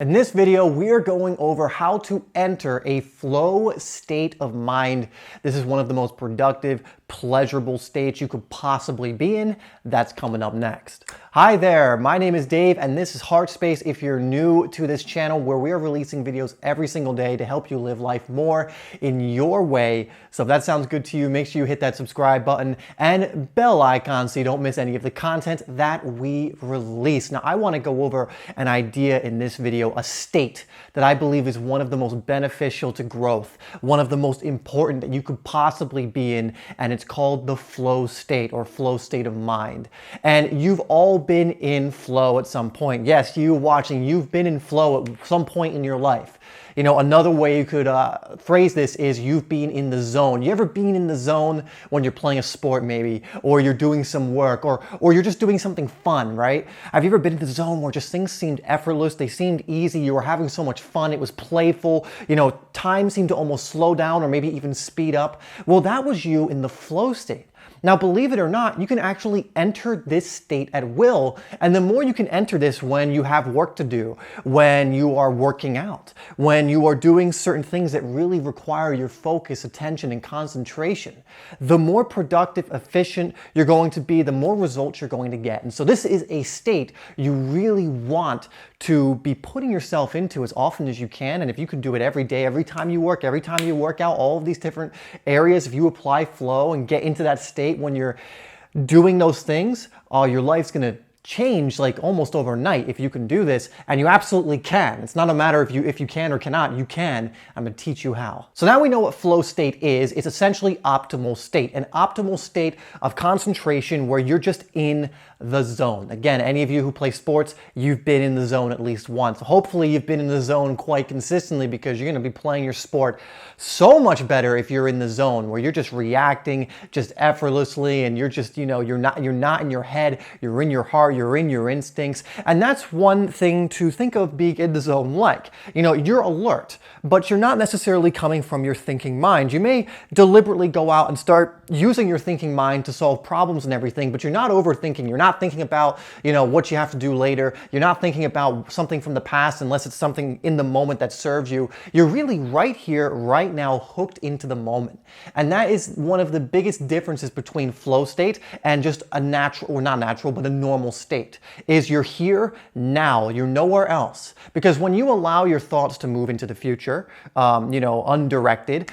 In this video, we are going over how to enter a flow state of mind. This is one of the most productive, pleasurable states you could possibly be in. That's coming up next. Hi there, my name is Dave, and this is HeartSpace. If you're new to this channel, where we are releasing videos every single day to help you live life more in your way. So if that sounds good to you, make sure you hit that subscribe button and bell icon so you don't miss any of the content that we release. Now, I want to go over an idea in this video, a state that I believe is one of the most beneficial to growth, one of the most important that you could possibly be in, and it's called the flow state or flow state of mind. And you've all been in flow at some point. Yes, you watching, you've been in flow at some point in your life. You know, another way you could phrase this is you've been in the zone. You ever been in the zone when you're playing a sport maybe, or you're doing some work, or you're just doing something fun, right? Have you ever been in the zone where just things seemed effortless, they seemed easy, you were having so much fun, it was playful, you know, time seemed to almost slow down or maybe even speed up? Well, that was you in the flow state. Now, believe it or not, you can actually enter this state at will. And the more you can enter this when you have work to do, when you are working out, when you are doing certain things that really require your focus, attention, and concentration, the more productive, efficient you're going to be, the more results you're going to get. And so this is a state you really want to be putting yourself into as often as you can. And if you can do it every day, every time you work out, all of these different areas, if you apply flow and get into that state when you're doing those things, your life's gonna change like almost overnight if you can do this, and you absolutely can. It's not a matter of if you can or cannot, you can. I'm gonna teach you how. So now we know what flow state is. It's essentially optimal state, an optimal state of concentration where you're just in the zone. Again, any of you who play sports, you've been in the zone at least once. Hopefully you've been in the zone quite consistently, because you're gonna be playing your sport so much better if you're in the zone where you're just reacting just effortlessly, and you're just, you know, you're not in your head, you're in your heart, you're in your instincts. And that's one thing to think of being in the zone like. You know, you're alert, but you're not necessarily coming from your thinking mind. You may deliberately go out and start using your thinking mind to solve problems and everything, but you're not overthinking. You're not thinking about, you know, what you have to do later. You're not thinking about something from the past unless it's something in the moment that serves you. You're really right here, right now, hooked into the moment. And that is one of the biggest differences between flow state and just a natural, or not natural, but a normal state, is you're here now. You're nowhere else. Because when you allow your thoughts to move into the future, you know, undirected,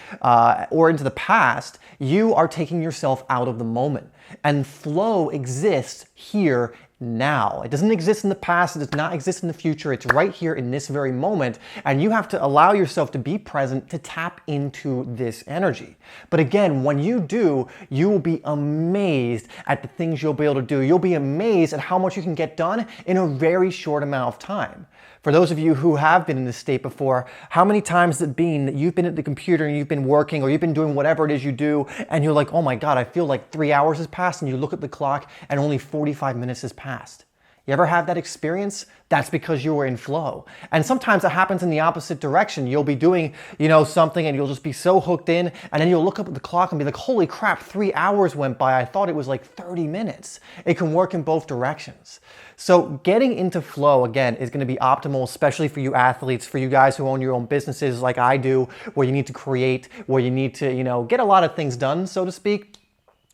or into the past, you are taking yourself out of the moment. And flow exists here now. It doesn't exist in the past. It does not exist in the future. It's right here in this very moment. And you have to allow yourself to be present to tap into this energy. But again, when you do, you will be amazed at the things you'll be able to do. You'll be amazed at how much you can get done in a very short amount of time. For those of you who have been in this state before, how many times has it been that you've been at the computer and you've been working, or you've been doing whatever it is you do, and you're like, oh my God, I feel like 3 hours has passed, and you look at the clock and only 45 minutes has passed. You ever have that experience? That's because you were in flow. And sometimes it happens in the opposite direction. You'll be doing, you know, something, and you'll just be so hooked in, and then you'll look up at the clock and be like, holy crap, 3 hours went by. I thought it was like 30 minutes. It can work in both directions. So getting into flow, again, is going to be optimal, especially for you athletes, for you guys who own your own businesses like I do, where you need to create, where you need to, you know, get a lot of things done, so to speak.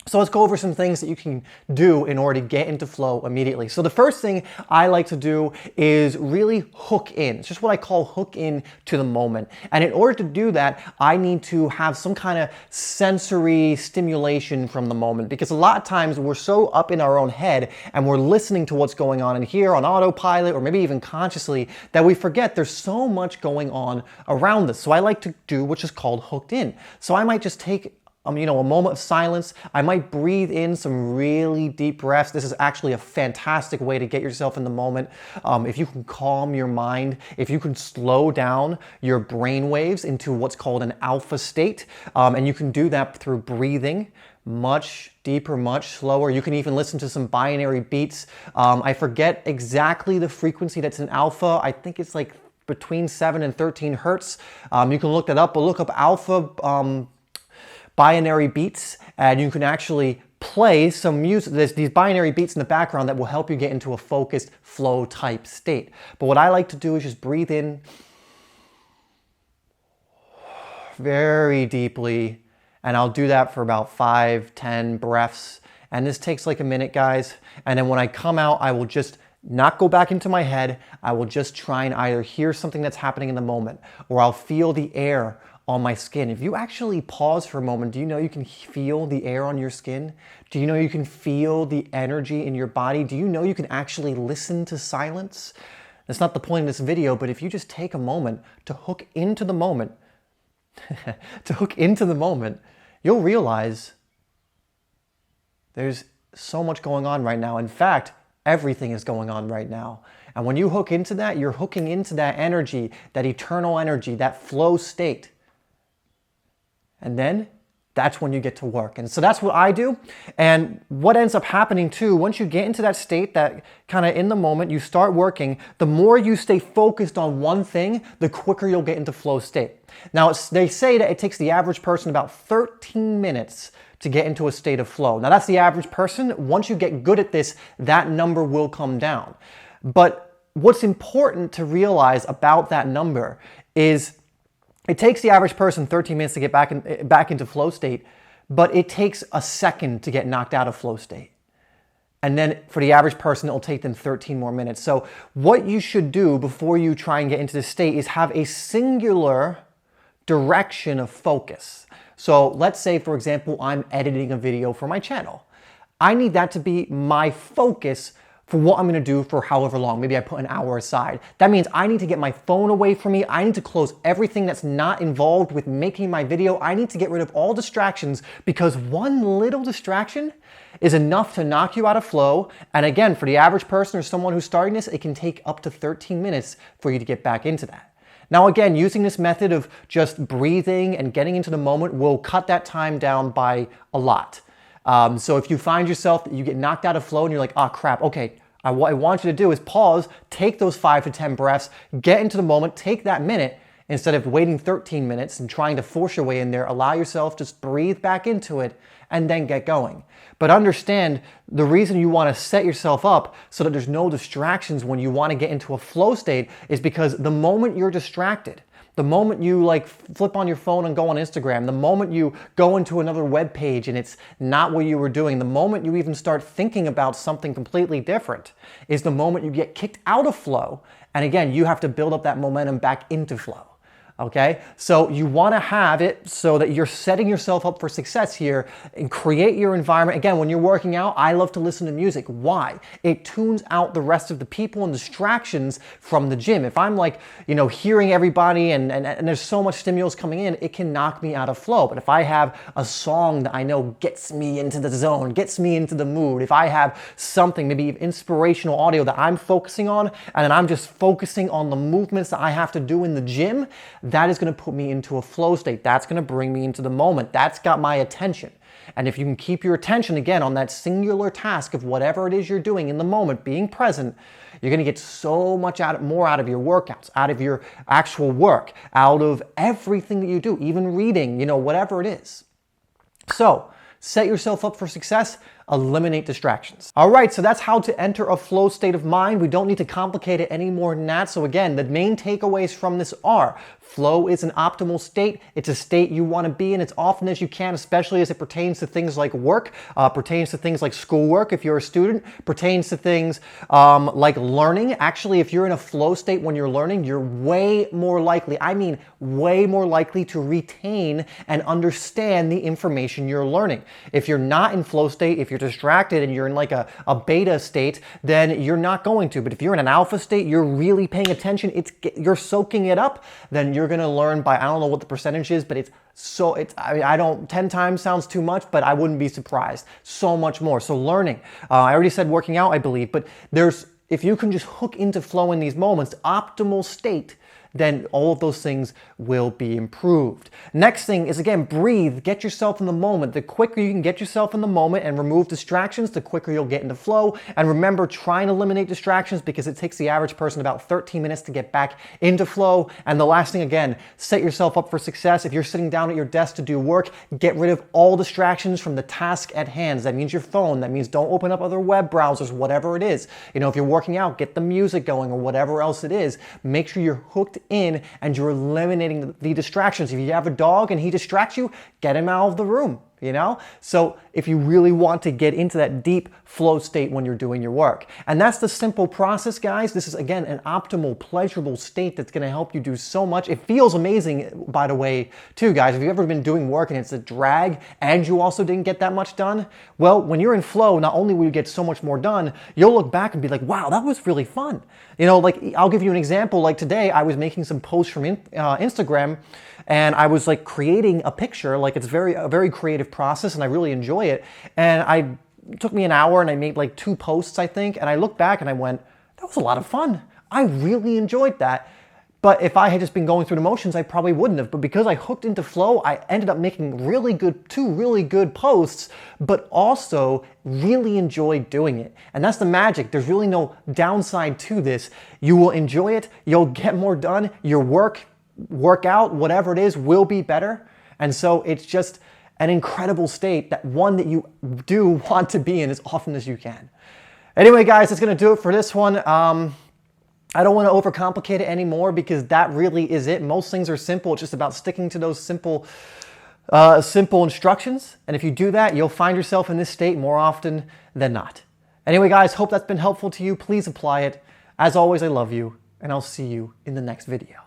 So let's go over some things that you can do in order to get into flow immediately. So the first thing I like to do is really hook in. It's just what I call hook in to the moment. And in order to do that, I need to have some kind of sensory stimulation from the moment, because a lot of times we're so up in our own head and we're listening to what's going on in here on autopilot, or maybe even consciously, that we forget there's so much going on around us. So I like to do what's just called hooked in. So I might just take you know, a moment of silence. I might breathe in some really deep breaths. This is actually a fantastic way to get yourself in the moment. If you can calm your mind, if you can slow down your brain waves into what's called an alpha state, and you can do that through breathing much deeper, much slower. You can even listen to some binary beats. I forget exactly the frequency that's in alpha. I think it's like between 7 and 13 hertz. You can look that up, but look up alpha binary beats, and you can actually play some music, these binary beats in the background that will help you get into a focused flow type state. But what I like to do is just breathe in very deeply, and I'll do that for about 5-10 breaths. And this takes like a minute, guys. And then when I come out, I will just not go back into my head. I will just try and either hear something that's happening in the moment, or I'll feel the air on my skin. If you actually pause for a moment, do you know you can feel the air on your skin? Do you know you can feel the energy in your body? Do you know you can actually listen to silence? That's not the point of this video, but if you just take a moment to hook into the moment, you'll realize there's so much going on right now. In fact, everything is going on right now. And when you hook into that, you're hooking into that energy, that eternal energy, that flow state. And then that's when you get to work. And so that's what I do. And what ends up happening too, once you get into that state, that kind of in the moment, you start working, the more you stay focused on one thing, the quicker you'll get into flow state. Now, they say that it takes the average person about 13 minutes to get into a state of flow. Now, that's the average person. Once you get good at this, that number will come down. But what's important to realize about that number is it takes the average person 13 minutes to get back into flow state, but it takes a second to get knocked out of flow state. And then for the average person, it'll take them 13 more minutes. So what you should do before you try and get into this state is have a singular direction of focus. So let's say, for example, I'm editing a video for my channel. I need that to be my focus for what I'm going to do for however long. Maybe I put an hour aside. That means I need to get my phone away from me. I need to close everything that's not involved with making my video. I need to get rid of all distractions, because one little distraction is enough to knock you out of flow. And again, for the average person or someone who's starting this, it can take up to 13 minutes for you to get back into that. Now again, using this method of just breathing and getting into the moment will cut that time down by a lot. So if you find yourself that you get knocked out of flow and you're like, oh crap, okay, what I want you to do is pause, take those 5 to 10 breaths, get into the moment, take that minute, instead of waiting 13 minutes and trying to force your way in there. Allow yourself, just breathe back into it and then get going. But understand, the reason you want to set yourself up so that there's no distractions when you want to get into a flow state is because the moment you're distracted, the moment you like flip on your phone and go on Instagram, the moment you go into another web page and it's not what you were doing, the moment you even start thinking about something completely different is the moment you get kicked out of flow. And again, you have to build up that momentum back into flow. Okay, so you want to have it so that you're setting yourself up for success here and create your environment. Again, when you're working out, I love to listen to music. Why? It tunes out the rest of the people and distractions from the gym. If I'm like, hearing everybody and there's so much stimulus coming in, it can knock me out of flow. But if I have a song that I know gets me into the zone, gets me into the mood, if I have something, maybe inspirational audio that I'm focusing on, and then I'm just focusing on the movements that I have to do in the gym, that is going to put me into a flow state. That's going to bring me into the moment. That's got my attention. And if you can keep your attention, again, on that singular task of whatever it is you're doing in the moment, being present, you're going to get so much more out of your workouts, out of your actual work, out of everything that you do, even reading, whatever it is. So set yourself up for success. Eliminate distractions. All right, so that's how to enter a flow state of mind. We don't need to complicate it any more than that. So again, the main takeaways from this are: flow is an optimal state. It's a state you want to be in as often as you can, especially as it pertains to things like work, pertains to things like schoolwork if you're a student, pertains to things like learning. Actually, if you're in a flow state when you're learning, you're way more likely, way more likely to retain and understand the information you're learning. If you're not in flow state, if you're distracted and you're in like a beta state, then you're not going to. But if you're in an alpha state, you're really paying attention, you're soaking it up, then you're going to learn by, I don't know what the percentage is, but I don't, 10 times sounds too much, but I wouldn't be surprised. So much more. So learning, I already said working out, I believe, but if you can just hook into flow in these moments, optimal state, then all of those things will be improved. Next thing is, again, breathe. Get yourself in the moment. The quicker you can get yourself in the moment and remove distractions, the quicker you'll get into flow. And remember, try and eliminate distractions because it takes the average person about 13 minutes to get back into flow. And the last thing, again, set yourself up for success. If you're sitting down at your desk to do work, get rid of all distractions from the task at hand. That means your phone. That means don't open up other web browsers, whatever it is. If you're working out, get the music going or whatever else it is. Make sure you're hooked in and you're eliminating the distractions. If you have a dog and he distracts you, get him out of the room. So if you really want to get into that deep flow state when you're doing your work. And that's the simple process, guys. This is, again, an optimal, pleasurable state that's going to help you do so much. It feels amazing, by the way, too, guys. If you've ever been doing work and it's a drag and you also didn't get that much done, well, when you're in flow, not only will you get so much more done, you'll look back and be like, wow, that was really fun. Like, I'll give you an example. Like today, I was making some posts from Instagram, and I was like creating a picture. Like, it's a very creative process and I really enjoy it. And it took me an hour and I made like 2 posts, I think. And I looked back and I went, that was a lot of fun. I really enjoyed that. But if I had just been going through the motions, I probably wouldn't have. But because I hooked into flow, I ended up making 2 really good posts, but also really enjoyed doing it. And that's the magic. There's really no downside to this. You will enjoy it. You'll get more done. Your workout, whatever it is, will be better. And so it's just an incredible state, that one that you do want to be in as often as you can. Anyway, guys, that's going to do it for this one. I don't want to overcomplicate it anymore because that really is it. Most things are simple. It's just about sticking to those simple instructions. And if you do that, you'll find yourself in this state more often than not. Anyway, guys, hope that's been helpful to you. Please apply it. As always, I love you, and I'll see you in the next video.